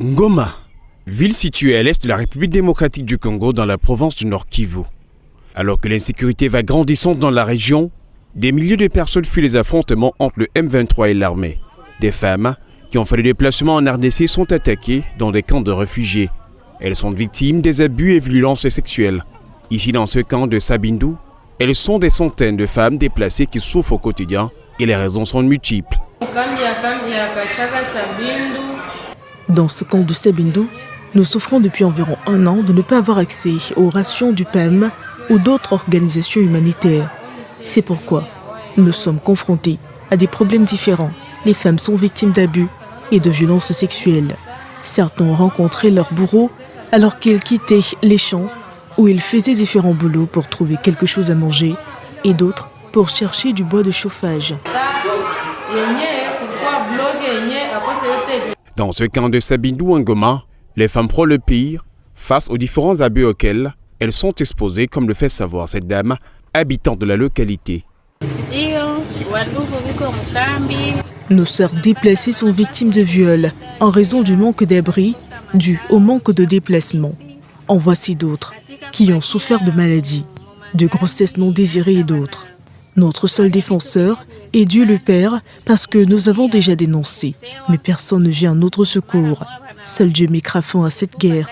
Ngoma, ville située à l'est de la République démocratique du Congo dans la province du Nord Kivu. Alors que l'insécurité va grandissante dans la région, des milliers de personnes fuient les affrontements entre le M23 et l'armée. Des femmes qui ont fait le déplacement en RDC sont attaquées dans des camps de réfugiés. Elles sont victimes des abus et violences sexuelles. Ici dans ce camp de Sabindu, elles sont des centaines de femmes déplacées qui souffrent au quotidien et les raisons sont multiples. Dans ce camp de Sabindu, nous souffrons depuis environ 1 an de ne pas avoir accès aux rations du PEM ou d'autres organisations humanitaires. C'est pourquoi nous sommes confrontés à des problèmes différents. Les femmes sont victimes d'abus et de violences sexuelles. Certains ont rencontré leur bourreau alors qu'ils quittaient les champs où ils faisaient différents boulots pour trouver quelque chose à manger et d'autres pour chercher du bois de chauffage. Dans ce camp de Sabindu Ngoma, les femmes frôlent le pire face aux différents abus auxquels elles sont exposées, comme le fait savoir cette dame, habitante de la localité. Nos sœurs déplacées sont victimes de viols en raison du manque d'abri dû au manque de déplacement. En voici d'autres qui ont souffert de maladies, de grossesses non désirées et d'autres. Notre seul défenseur est Dieu le Père parce que nous avons déjà dénoncé. Mais personne ne vient à notre secours. Seul Dieu mettra fin à cette guerre.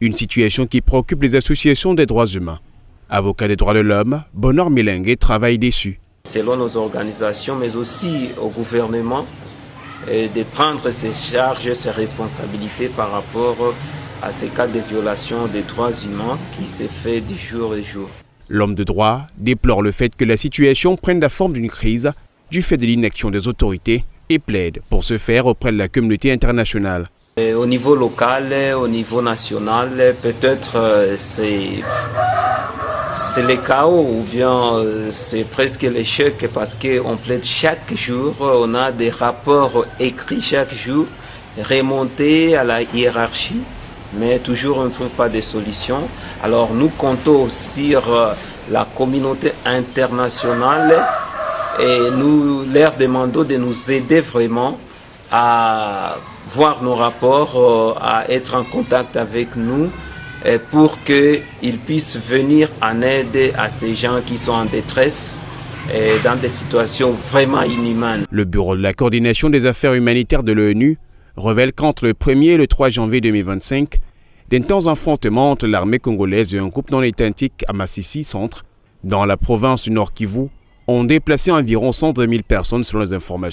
Une situation qui préoccupe les associations des droits humains. Avocat des droits de l'homme, Bonheur Milengue travaille dessus. Selon nos organisations, mais aussi au gouvernement, de prendre ses charges, ses responsabilités par rapport à ces cas de violation des droits humains qui se fait du jour au jour. L'homme de droit déplore le fait que la situation prenne la forme d'une crise du fait de l'inaction des autorités et plaide pour ce faire auprès de la communauté internationale. Au niveau local, au niveau national, peut-être c'est le chaos ou bien c'est presque l'échec parce qu'on plaide chaque jour, on a des rapports écrits chaque jour, remontés à la hiérarchie, mais toujours on ne trouve pas de solution. Alors nous comptons sur la communauté internationale et nous leur demandons de nous aider vraiment à voir nos rapports, à être en contact avec nous pour qu'ils puissent venir en aide à ces gens qui sont en détresse et dans des situations vraiment inhumaines. Le Bureau de la coordination des affaires humanitaires de l'ONU révèle qu'entre le 1er et le 3 janvier 2025, d'intenses affrontements entre l'armée congolaise et un groupe non étatique à Masisi Centre, dans la province du Nord Kivu, ont déplacé environ 120 000 personnes selon les informations